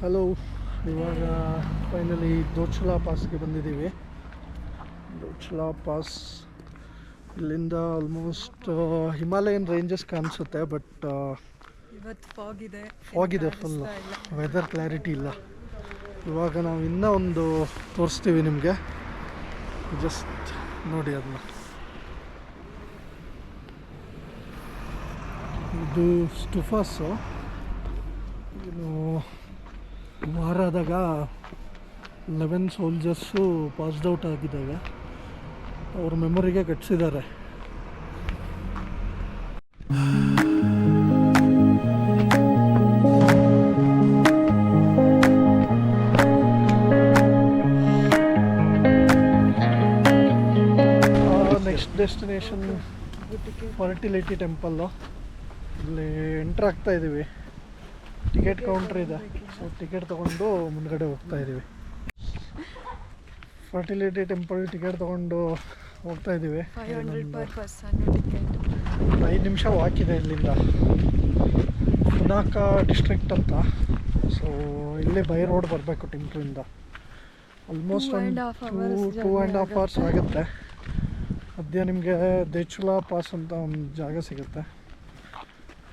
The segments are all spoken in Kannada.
ಹಲೋ, ಇವಾಗ ಫೈನಲಿ ದೋಚ್ಲಾ ಪಾಸ್ಗೆ ಬಂದಿದ್ದೀವಿ. ದೋಚ್ಲಾ ಪಾಸ್ ಇಲ್ಲಿಂದ ಆಲ್ಮೋಸ್ಟ್ ಹಿಮಾಲಯನ್ ರೇಂಜಸ್ ಕಾಣಿಸುತ್ತೆ. ಬಟ್ ಇವತ್ತು ಫಾಗ್ ಇದೆ ಫುಲ್ ವೆದರ್ ಕ್ಲಾರಿಟಿ ಇಲ್ಲ. ಇವಾಗ ನಾವು ಇನ್ನೂ ಒಂದು ತೋರಿಸ್ತೀವಿ ನಿಮಗೆ, ಜಸ್ಟ್ ನೋಡಿ ಅದನ್ನ. ಇದು ಸ್ಟುಫಾಸು. ಏನು ವಾರ ಆದಾಗ 11 ಸೋಲ್ಜರ್ಸು ಪಾಸ್ಡ್ ಔಟ್ ಆಗಿದ್ದಾರೆ. ಅವ್ರ ಮೆಮೊರಿಗೆ ಕಟ್ಸಿದ್ದಾರೆ. Next destination fertility temple. ಇಲ್ಲಿ ಎಂಟ್ರ್ ಆಗ್ತಾ ಇದ್ದೀವಿ. ಟಿಕೆಟ್ ಕೌಂಟ್ರ್ ಇದೆ, ಸೊ ಟಿಕೆಟ್ ತೊಗೊಂಡು ಮುಂದ್ಗಡೆ ಹೋಗ್ತಾ ಇದ್ದೀವಿ. ಫರ್ಟಿಲಿಟಿ ಟೆಂಪಲ್ ಟಿಕೆಟ್ ತೊಗೊಂಡು ಹೋಗ್ತಾ ಇದ್ದೀವಿ. 5 ನಿಮಿಷ ವಾಕ್ ಇದೆ ಇಲ್ಲಿಂದ. ಪುನಾಕ ಡಿಸ್ಟ್ರಿಕ್ಟ್ ಅಂತ. ಸೊ ಇಲ್ಲೇ ಬೈ ರೋಡ್ ಬರಬೇಕು ಟಿಂಕ್ರಿಂದ. ಆಲ್ಮೋಸ್ಟ್ ಒಂದು 2.5 hours ಆಗುತ್ತೆ. ಮಧ್ಯ ನಿಮಗೆ ದೇಚುಲಾ ಪಾಸ್ ಅಂತ ಒಂದು ಜಾಗ ಸಿಗುತ್ತೆ.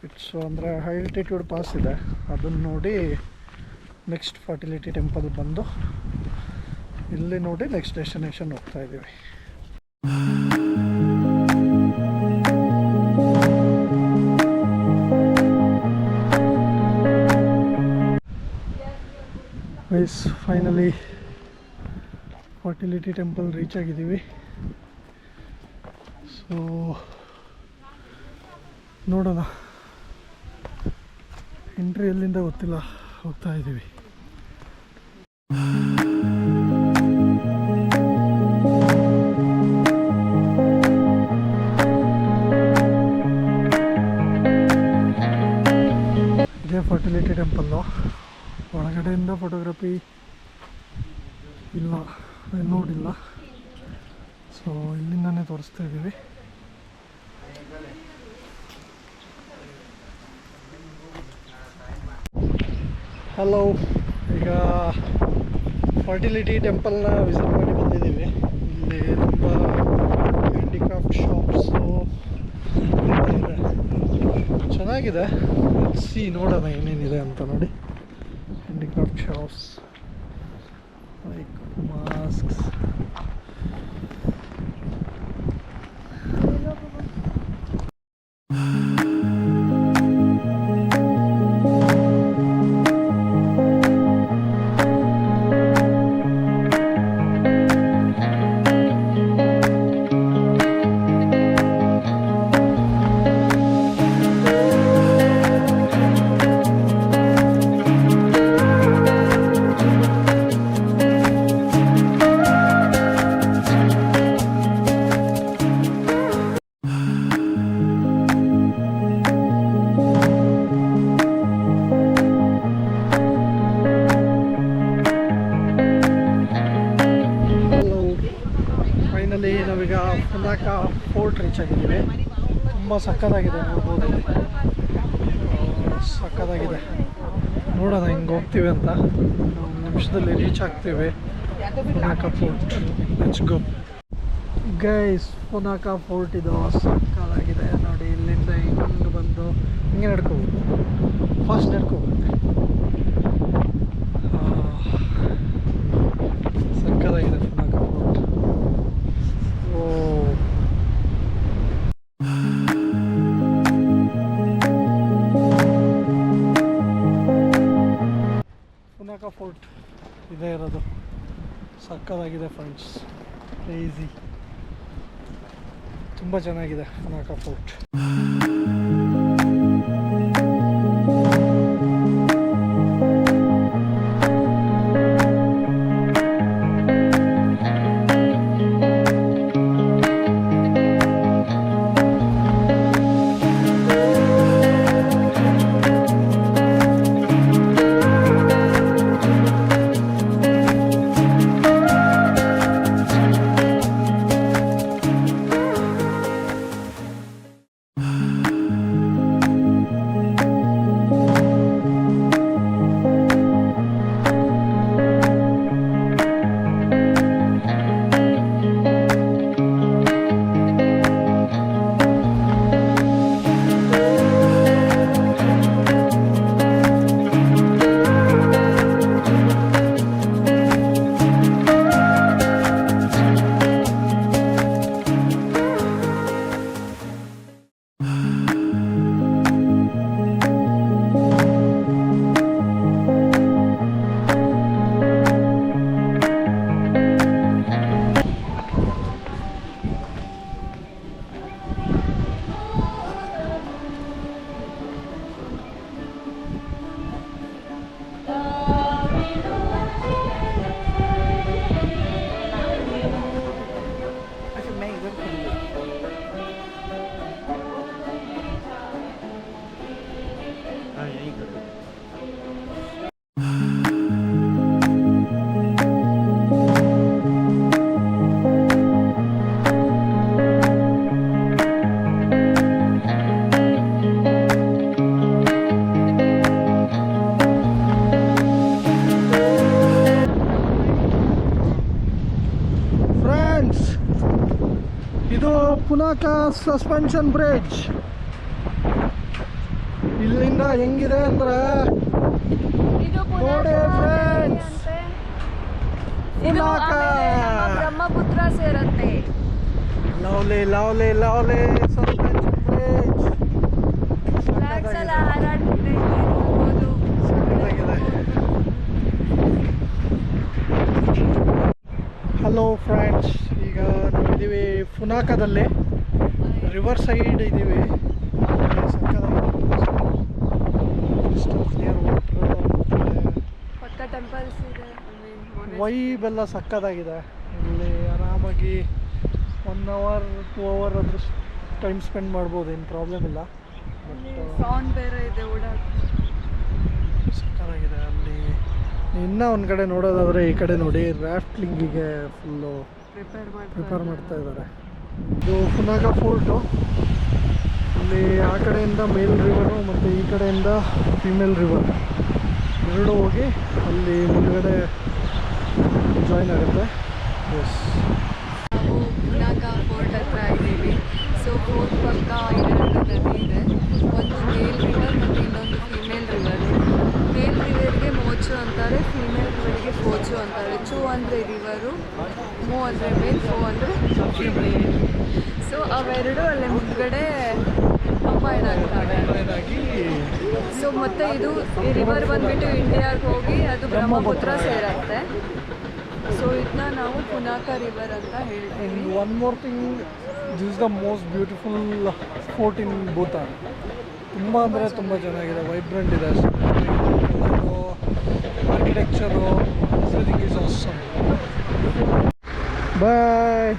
ಇಟ್ಸ್ ಅಂದರೆ ಹೈ ಆಲ್ಟಿಟ್ಯೂಡ್ ಪಾಸ್ ಇದೆ. ಅದನ್ನು ನೋಡಿ ನೆಕ್ಸ್ಟ್ ಫರ್ಟಿಲಿಟಿ ಟೆಂಪಲ್ ಬಂದು ಇಲ್ಲಿ ನೋಡಿ ನೆಕ್ಸ್ಟ್ ಡೆಸ್ಟಿನೇಷನ್ ಹೋಗ್ತಾ ಇದ್ದೀವಿ. Guys, finally fertility temple reach ಆಗಿದ್ದೀವಿ. ಸೊ ನೋಡೋಣ, ಎಂಟ್ರಿ ಎಲ್ಲಿಂದ ಗೊತ್ತಿಲ್ಲ, ಹೋಗ್ತಾ ಇದ್ದೀವಿ. ಇದೇ ಫರ್ಟಿಲಿಟಿ ಟೆಂಪಲ್ಲು. ಒಳಗಡೆಯಿಂದ ಫೋಟೋಗ್ರಫಿ ಇಲ್ಲ, ನೋಡಿಲ್ಲ. ಸೊ ಇಲ್ಲಿಂದನೇ ತೋರಿಸ್ತಾ ಇದ್ದೀವಿ. ಹಲೋ, ಈಗ ಫರ್ಟಿಲಿಟಿ ಟೆಂಪಲ್ನ ವಿಸಿಟ್ ಮಾಡಿ ಬಂದಿದ್ದೀವಿ. ಇಲ್ಲಿ ತುಂಬ ಹ್ಯಾಂಡಿಕ್ರಾಫ್ಟ್ ಶಾಪ್ಸು ಇದೆ, ಚೆನ್ನಾಗಿದೆ. ನೋಡೋಣ ಏನೇನಿದೆ ಅಂತ. ನೋಡಿ, ಹ್ಯಾಂಡಿಕ್ರಾಫ್ಟ್ ಶಾಪ್ಸ್ ಲೈಕ್ ಮಾಸ್ಕ್ಸ್. ನಾವೀಗ ಪುನಾಕ ಫೋರ್ಟ್ ರೀಚ್ ಆಗಿದ್ದೀವಿ. ತುಂಬ ಸಕ್ಕತ್ತಾಗಿದೆ, ನೋಡ್ಬೋದು. ಸಕ್ಕತ್ತಾಗಿದೆ. ನೋಡೋಣ ಹಿಂಗೆ ಹೋಗ್ತೀವಿ ಅಂತ. ಒಂದು ನಿಮಿಷದಲ್ಲಿ ರೀಚ್ ಆಗ್ತೀವಿ Punakha fort. Let's go guys. Punakha fort ಇದು ಸಕ್ಕತ್ತಾಗಿದೆ. ನೋಡಿ, ಇಲ್ಲಿಂದ ಹಿಂಗೆ ಬಂದು ಹಿಂಗೆ ನಡ್ಕೋಬೋದು. ಫಾಸ್ಟ್ ನಡ್ಕೋಬೋದು. ಸಕ್ಕತ್ತಾಗಿದೆ ಪುನಾಕ ಫೋರ್ಟ್. ಪುನಾಕ ಫೋರ್ಟ್ ಇದೇ ಇರೋದು. ಸಕ್ಕತ್ತಾಗಿದೆ ಫ್ರೆಂಡ್ಸ್, ಕ್ರೇಜಿ. ತುಂಬ ಚೆನ್ನಾಗಿದೆ Punakha fort. Punakha suspension bridge. ಇಲ್ಲಿಂದ ಹೆಂಗಿದೆ ಅಂದ್ರೆ ನೋಡಿ ಫ್ರೆಂಡ್ಸ್, ಪುನಾಕ ಬ್ರಹ್ಮಪುತ್ರ ಸೇರತ್ತೆ. Lovely lovely lovely suspension bridge. Flags ಎಲ್ಲ ಹಾರಾಡ್ತಿದೆ, ನೋಡ್ಬೋದು. ಹಲೋ ಫ್ರೆಂಡ್ಸ್, ಈಗ ನಾವಿದ್ದೀವಿ ಪುನಾಕದಲ್ಲಿ, ರಿವರ್ ಸೈಡ್ ಇದ್ದೀವಿ. ಪಕ್ಕ ಟೆಂಪಲ್ಸ್ ಇದೆ, ವೈಬ್ ಎಲ್ಲ ಸಕ್ಕತ್ತಾಗಿದೆ. ಇಲ್ಲಿ ಆರಾಮಾಗಿ 1 hour 2 hour ಆದರೂ ಟೈಮ್ ಸ್ಪೆಂಡ್ ಮಾಡ್ಬೋದು, ಏನು ಪ್ರಾಬ್ಲಮ್ ಇಲ್ಲ. ಸಾಂಗ್ ಬೇರೆ ಇದೆ, ಸಕ್ಕತ್ತಾಗಿದೆ. ಅಲ್ಲಿ ಇನ್ನೂ ಒಂದು ಕಡೆ ನೋಡೋದಾದರೆ ಈ ಕಡೆ ನೋಡಿ, ರಾಫ್ಟಿಂಗಿಗೆ ಫುಲ್ಲು ಪ್ರಿಪೇರ್ ಮಾಡ್ತಾ ಇದ್ದಾರೆ. ಇದು ಪುನಾಕ ಫೋರ್ಟು. ಇಲ್ಲಿ ಆ ಕಡೆಯಿಂದ ಮೇಲ್ ರಿವರು ಮತ್ತು ಈ ಕಡೆಯಿಂದ ಫಿಮೇಲ್ ರಿವರ್ ಎರಡು ಹೋಗಿ ಅಲ್ಲಿ ಮುಂದ್ಗಡೆ ಜಾಯಿನ್ ಆಗುತ್ತೆ. ಎಸ್, ನಾವು ಪುನಾಕ ಫೋರ್ಟ್ ಹತ್ರ ಇದ್ದೀವಿ. ಸೊ ಫೋರ್ಟ್ ಪಕ್ಕ 2 ನದಿ ಇದೆ, ಒಂದು ಮೇಲ್ ರಿವರ್ ಮತ್ತು ಇನ್ನೊಂದು ಫಿಮೇಲ್ ರಿವರ್. ಮೇಲ್ ರಿವರ್ಗೆ ಮೋಚು ಅಂತಾರೆ, ಫಿಮೇಲ್ ರಿವರ್ಗೆ ಫೋಚು ಅಂತಾರೆ. ಚೂ ಅಂದರೆ ರಿವರು, ಮೋ ಅಂದರೆ ಮೇಲ್, ಫೋ ಅಂದರೆ ಫಿಮೇಲ್. ಸೊ ಅವೆರಡು ಅಲ್ಲೇ ಮುಂದ್ಗಡೆ ಕಂಬೈನ್ ಆಗ್ತವೆ. ಸೊ ಮತ್ತೆ ಇದು ಈ ರಿವರ್ ಬಂದ್ಬಿಟ್ಟು ಇಂಡಿಯಾಗೆ ಹೋಗಿ ಅದು ಬ್ರಹ್ಮಪುತ್ರ ಸೇರತ್ತೆ. ಸೊ ಇದನ್ನ ನಾವು ಪುನಾಕ ರಿವರ್ ಅಂತ ಹೇಳ್ತೀವಿ. One more thing, this is the most beautiful fort in Bhutan. ತುಂಬ ಅಂದರೆ ತುಂಬ ಚೆನ್ನಾಗಿದೆ, ವೈಬ್ರೆಂಟ್ ಇದೆ. Architecture, everything is awesome. Boy.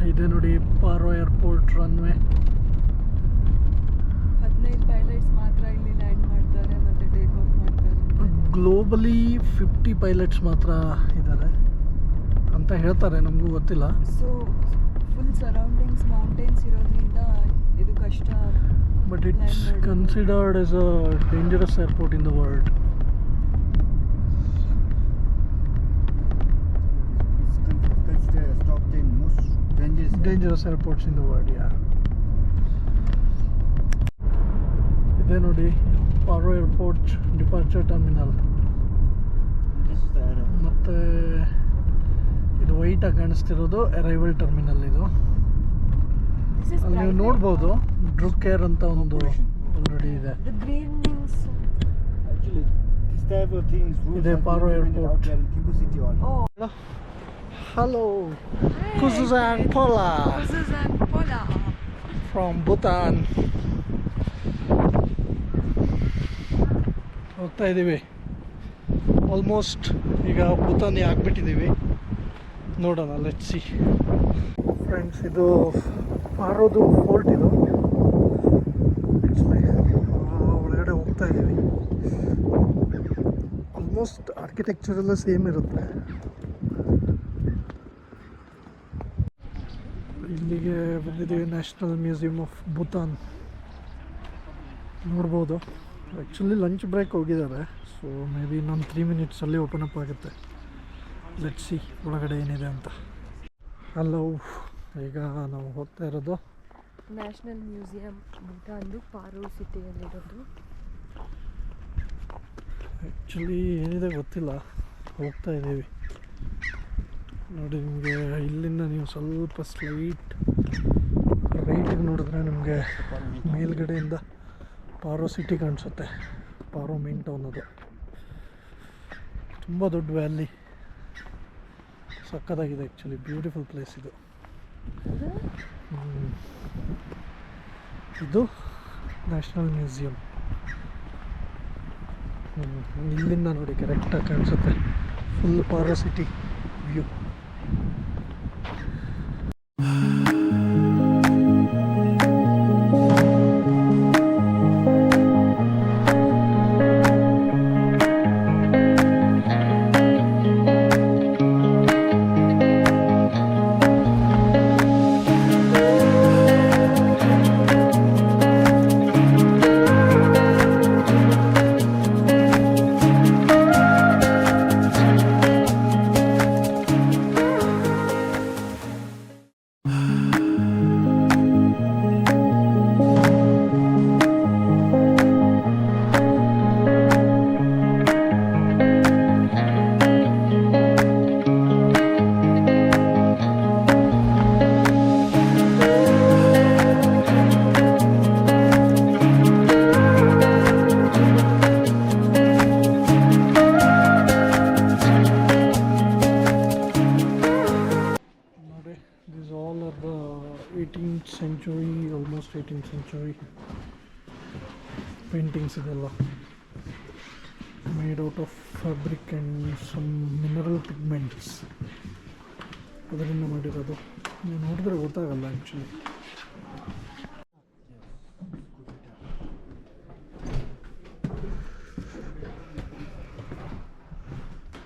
ಇದೆ ನೋಡಿ ಪಾರೋ ಏರ್ಪೋರ್ಟ್ ರನ್ವೇ. 15 ಪೈಲಟ್ಸ್ ಮಾತ್ರ ಇಲ್ಲಿ ಲ್ಯಾಂಡ್ ಮಾಡ್ತಾರೆ ಮತ್ತು ಟೇಕ್ ಆಫ್ ಮಾಡ್ತಾರೆ. ಗ್ಲೋಬಲಿ 50 ಪೈಲಟ್ಸ್ ಮಾತ್ರ ಇದ್ದಾರೆ ಅಂತ ಹೇಳ್ತಾರೆ, ನಮಗೂ ಗೊತ್ತಿಲ್ಲ. ಸೊ ಫುಲ್ ಸರೌಂಡಿಂಗ್ಸ್ ಮೌಂಟೇನ್ಸ್ ಇರೋದ್ರಿಂದ ಇದು ಕಷ್ಟ. But it's considered as a dangerous airport in the world. Dangerous airports in the world, yeah. ಇದೆ ನೋಡಿ ಪಾರೋ ಏರ್ಪೋರ್ಟ್ ಡಿಪಾರ್ಚರ್ ಟರ್ಮಿನಲ್. ಮತ್ತು ಇದು ವೈಟಾಗಿ ಕಾಣಿಸ್ತಿರೋದು ಅರೈವಲ್ ಟರ್ಮಿನಲ್. ಇದು ಅಲ್ಲಿ ನೀವು ನೋಡ್ಬೋದು, ಡ್ರೂಕ್ ಏರ್ ಅಂತ ಒಂದು ಆಲ್ರೆಡಿ ಇದೆ. ಇದೆ Paro airport. Hello, Khuzan Pola from Bhutan. ಹೋಗ್ತಾ ಇದ್ದೀವಿ, ಆಲ್ಮೋಸ್ಟ್ ಈಗ ಭೂತಾನಿ ಆಗಿಬಿಟ್ಟಿದ್ದೀವಿ. ನೋಡೋಣ, ಲೆಟ್ಸ್ ಸಿ. ಫ್ರೆಂಡ್ಸ್, ಇದು ಪಾರೋದು ಫೋರ್ಟ್. ಇದು ಒಳಗಡೆ ಹೋಗ್ತಾ ಇದ್ದೀವಿ. ಆಲ್ಮೋಸ್ಟ್ ಆರ್ಕಿಟೆಕ್ಚರ್ ಎಲ್ಲ ಸೇಮ್ ಇರುತ್ತೆ. ಇಲ್ಲಿಗೆ ಬಂದಿದ್ದೀವಿ, ನ್ಯಾಷನಲ್ ಮ್ಯೂಸಿಯಂ ಆಫ್ ಭೂತಾನ್ ನೋಡ್ಬೋದು. ಆ್ಯಕ್ಚುಲಿ ಲಂಚ್ ಬ್ರೇಕ್ ಹೋಗಿದ್ದಾರೆ, ಸೊ ಮೇ ಬಿ ಇನ್ನೊಂದು 3 minutesಲ್ಲಿ ಓಪನ್ ಅಪ್ ಆಗುತ್ತೆ. ಲೆಟ್ಸ್ ಸಿ ಒಳಗಡೆ ಏನಿದೆ ಅಂತ. ಹಲೋ, ಈಗ ನಾವು ಹೋಗ್ತಾ ಇರೋದು ನ್ಯಾಷನಲ್ ಮ್ಯೂಸಿಯಂ ಭೂತಾನ್ದು ಪಾರೋ ಸಿಟಿಯಲ್ಲಿರೋದು. ಆ್ಯಕ್ಚುಲಿ ಏನಿದೆ ಗೊತ್ತಿಲ್ಲ, ಹೋಗ್ತಾ ಇದ್ದೀವಿ. ನೋಡಿ, ನಿಮಗೆ ಇಲ್ಲಿಂದ ನೀವು ಸ್ವಲ್ಪ ಸ್ಲೈಟ್ ರೈಟಿಗೆ ನೋಡಿದ್ರೆ ನಿಮಗೆ ಮೇಲ್ಗಡೆಯಿಂದ ಪಾರೋ ಸಿಟಿ ಕಾಣಿಸುತ್ತೆ. ಪಾರೋ ಮೇನ್ ಟೌನ್ ಅದು. ತುಂಬ ದೊಡ್ಡ ವ್ಯಾಲಿ, ಸಕ್ಕತ್ತಾಗಿದೆ ಆ್ಯಕ್ಚುಲಿ. ಬ್ಯೂಟಿಫುಲ್ ಪ್ಲೇಸ್ ಇದು. ಇದು ನ್ಯಾಷನಲ್ ಮ್ಯೂಸಿಯಂ. ಇಲ್ಲಿಂದ ನೋಡಿ ಕರೆಕ್ಟಾಗಿ ಕಾಣಿಸುತ್ತೆ full Paro city view. These all are the 18th century, almost 18th century paintings ಇದೆಲ್ಲ. Made out of fabric and some mineral pigments. ಅದರಿಂದ ಮಾಡಿರೋದು. ನೀವು ನೋಡಿದ್ರೆ ಗೊತ್ತಾಗಲ್ಲ ಆ್ಯಕ್ಚುಲಿ.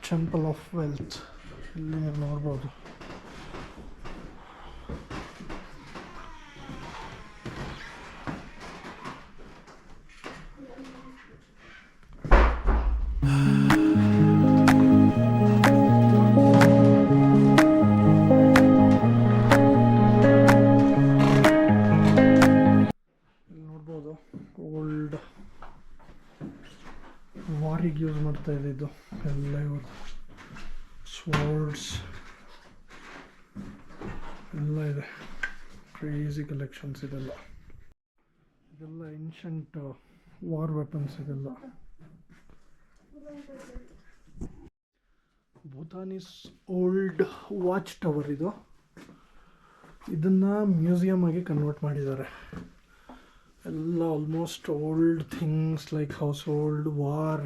ಟೆಂಪಲ್ ಆಫ್ ವೆಲ್ತ್ ಇಲ್ಲಿ ನೀವು ನೋಡ್ಬೋದು. ಓಲ್ಡ್ ವಾರಿಗೆ ಯೂಸ್ ಮಾಡ್ತಾ ಇದ್ದಿದ್ದು ಎಲ್ಲ ಇವರು ಸ್ವರ್ಡ್ಸ್ ಎಲ್ಲ ಇದೆ. ಕ್ರೇಜಿ ಕಲೆಕ್ಷನ್ಸ್ ಇದೆಲ್ಲ ಏನ್ಷಂಟ್ ವಾರ್ ವೆಪನ್ಸ್ ಇದೆಲ್ಲ. ಭೂತಾನೀಸ್ ಓಲ್ಡ್ ವಾಚ್ ಟವರ್ ಇದು. ಇದನ್ನು ಮ್ಯೂಸಿಯಮ್ ಆಗಿ ಕನ್ವರ್ಟ್ ಮಾಡಿದ್ದಾರೆ. ಎಲ್ಲ almost old things like house hold, war,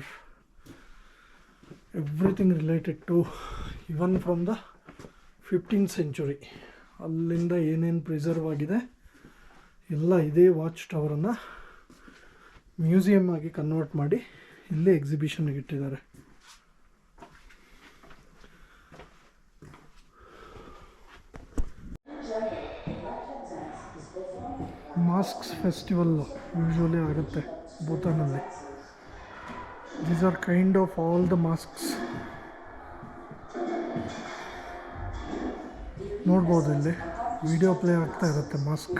everything related to even from the 15th century. ಅಲ್ಲಿಂದ ಏನೇನು ಪ್ರಿಸರ್ವ್ ಆಗಿದೆ ಎಲ್ಲ ಇದೇ ವಾಚ್ ಟವರನ್ನು ಮ್ಯೂಸಿಯಮ್ ಆಗಿ ಕನ್ವರ್ಟ್ ಮಾಡಿ ಇಲ್ಲೇ ಎಕ್ಸಿಬಿಷನ್ಗೆ ಇಟ್ಟಿದ್ದಾರೆ. ಮಾಸ್ಕ್ಸ್ ಫೆಸ್ಟಿವಲ್ ಯೂಶ್ವಲಿ ಆಗುತ್ತೆ ಭೂತಾನಲ್ಲಿ. These are kind of all the masks. ನೋಡ್ಬೋದು ಇಲ್ಲಿ ವಿಡಿಯೋ ಪ್ಲೇ ಆಗ್ತಾ ಇರುತ್ತೆ ಮಾಸ್ಕ್.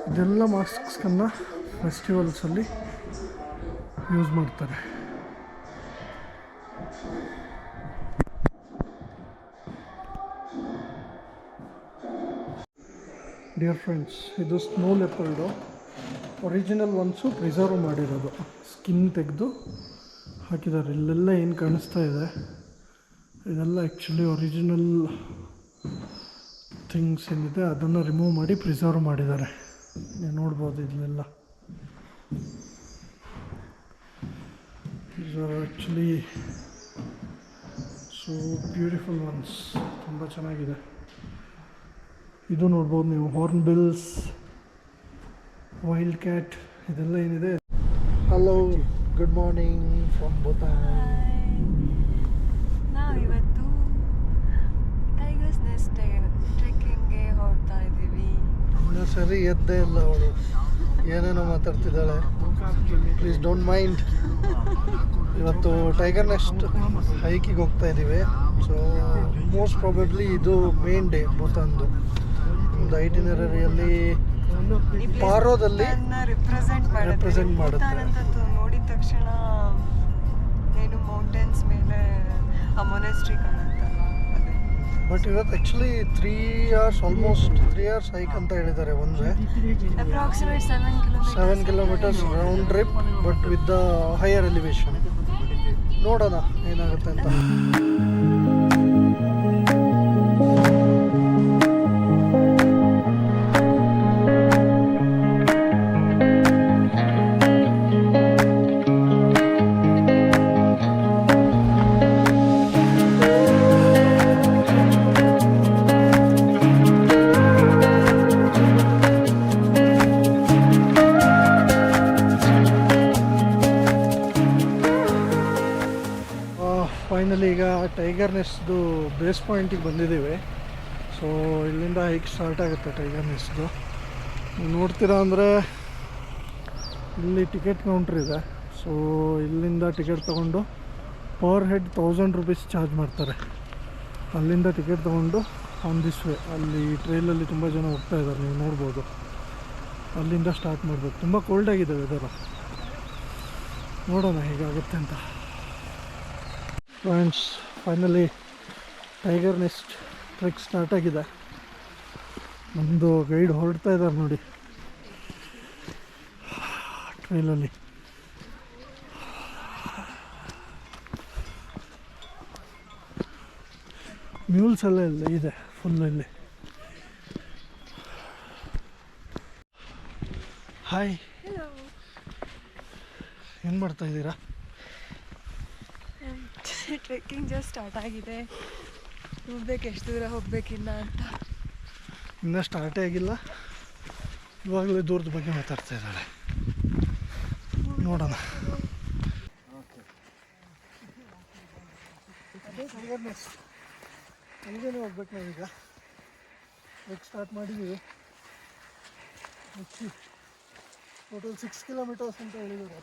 ಇದೆಲ್ಲ ಮಾಸ್ಕ್ಸನ್ನು ಫೆಸ್ಟಿವಲ್ಸಲ್ಲಿ ಯೂಸ್ ಮಾಡ್ತಾರೆ. ಡಿಯರ್ ಫ್ರೆಂಡ್ಸ್, ಇದು snow leopard. Original ones preserve ಮಾಡಿರೋದು, ಸ್ಕಿನ್ ತೆಗೆದು ಹಾಕಿದ್ದಾರೆ. ಇಲ್ಲೆಲ್ಲ ಏನು ಕಾಣಿಸ್ತಾ ಇದೆ ಇದೆಲ್ಲ ಆ್ಯಕ್ಚುಲಿ ಒರಿಜಿನಲ್ ಥಿಂಗ್ಸ್ ಏನಿದೆ ಅದನ್ನು ರಿಮೂವ್ ಮಾಡಿ ಪ್ರಿಸರ್ವ್ ಮಾಡಿದ್ದಾರೆ. ನೀವು ನೋಡ್ಬೋದು ಇದನ್ನೆಲ್ಲ. These are actually so beautiful once. ತುಂಬ ಚೆನ್ನಾಗಿದೆ. ಇದು ನೋಡ್ಬೋದು ನೀವು, ಹಾರ್ನ್ ಬಿಲ್ಸ್, ವೈಲ್ಡ್ ಕ್ಯಾಟ್, ಇದೆಲ್ಲ ಏನಿದೆ. Hello, good morning from Bhutan. ನಾವಿವತ್ತು ಟೈಗರ್ಸ್ ನೆಸ್ಟ್ ಟ್ರೆಕ್ಕಿಂಗ್ಗೆ ಹೊರಡ್ತಾ ಇದ್ದೀವಿ. ಸರಿ ಎದ್ದೇ ಇಲ್ಲ ಅವಳು, ಏನೇನೋ ಮಾತಾಡ್ತಿದ್ದಾಳೆ. Please don't mind. ಇವತ್ತು ಟೈಗರ್ ನೆಸ್ಟ್ ಹೈಕಿಗೆ ಹೋಗ್ತಾ ಇದ್ದೀವಿ. ಸೊ ಮೋಸ್ಟ್ ಪ್ರಾಬಬ್ಲಿ ಇದು ಮೇನ್ ಡೇ ಭೂತಾನ್ದು. ಒಂದು ಐಟಿನರಿಯಲ್ಲಿ ಪಾರೋದಲ್ಲಿ ರೆಪ್ರೆಸೆಂಟ್ ಮಾಡುತ್ತೆ. ನೋಡಿದ ತಕ್ಷಣ ಏನು ಮೌಂಟೇನ್ಸ್ ಮೇಲೆ ಆ ಮೊನೆಸ್ಟ್ರಿ ಕಾಣುತ್ತಲ್ಲ, ಅದೇ ಬಟ್ ಇವತ್ತು actually 3 hours almost 3 hours hike ಅಂತ ಹೇಳಿದ್ದಾರೆ ಒಂದೇ approximate 7 kilometers round trip but with the higher elevation. ನೋಡೋಣ ಏನಾಗುತ್ತೆ ಅಂತ. ಫೈನಲಿ ಈಗ ಟೈಗರ್ ನೆಸ್ಟ್ದು ಬೇಸ್ ಪಾಯಿಂಟಿಗೆ ಬಂದಿದ್ದೀವಿ. ಸೊ ಇಲ್ಲಿಂದ ಹೈಕ್ ಸ್ಟಾರ್ಟ್ ಆಗುತ್ತೆ ಟೈಗರ್ ನೆಸ್ಟ್ದು. ನೀವು ನೋಡ್ತೀರಾ ಅಂದರೆ ಇಲ್ಲಿ ಟಿಕೆಟ್ ಕೌಂಟ್ರ್ ಇದೆ. ಸೊ ಇಲ್ಲಿಂದ ಟಿಕೆಟ್ ತೊಗೊಂಡು ಪರ್ ಹೆಡ್ 1000 rupees ಚಾರ್ಜ್ ಮಾಡ್ತಾರೆ. ಅಲ್ಲಿಂದ ಟಿಕೆಟ್ ತೊಗೊಂಡು ಆನ್ ದಿಸ್ ವೇ ಅಲ್ಲಿ ಟ್ರೈಲಲ್ಲಿ ತುಂಬ ಜನ ಹೋಗ್ತಾ ಇದ್ದಾರೆ, ನೀವು ನೋಡ್ಬೋದು. ಅಲ್ಲಿಂದ ಸ್ಟಾರ್ಟ್ ಮಾಡಬೇಕು. ತುಂಬ ಕೋಲ್ಡ್ ಆಗಿದೆ ವೆದರು, ನೋಡೋಣ ಹೇಗಾಗುತ್ತೆ ಅಂತ. Friends finally tiger nest trek start ಆಗಿದೆ. ನಮ್ಮದು ಗೈಡ್ ಹೊರಡ್ತಾ ಇದ್ದಾರೆ ನೋಡಿ ಟ್ರೈಲಲ್ಲಿ. ಮ್ಯೂಲ್ಸ್ ಎಲ್ಲ ಇಲ್ಲ ಇದೆ ಫುಲ್ ಇಲ್ಲಿ. ಹಾಯ್, ಏನು ಮಾಡ್ತಾ ಇದ್ದೀರಾ? ಟ್ರೆಕ್ಕಿಂಗ್ ಜಸ್ಟ್ ಸ್ಟಾರ್ಟ್ ಆಗಿದೆ. ಹೋಗ್ಬೇಕು, ಎಷ್ಟು ದೂರ ಹೋಗ್ಬೇಕಿನ್ನ ಅಂತ. ಇನ್ನೂ ಸ್ಟಾರ್ಟೇ ಆಗಿಲ್ಲ, ಇವಾಗಲೇ ದೂರದ ಬಗ್ಗೆ ಮಾತಾಡ್ತಾ ಇದ್ದಾಳೆ. ನೋಡೋಣ. ಅಲ್ಲಿಗೇನೆ ಹೋಗ್ಬೇಕು ನಾವೀಗ. ಟ್ರೆಕ್ ಸ್ಟಾರ್ಟ್ ಮಾಡಿದ್ದೀವಿ. ಟೋಟಲ್ 6 kilometers ಅಂತ ಹೇಳಿದ್ರು.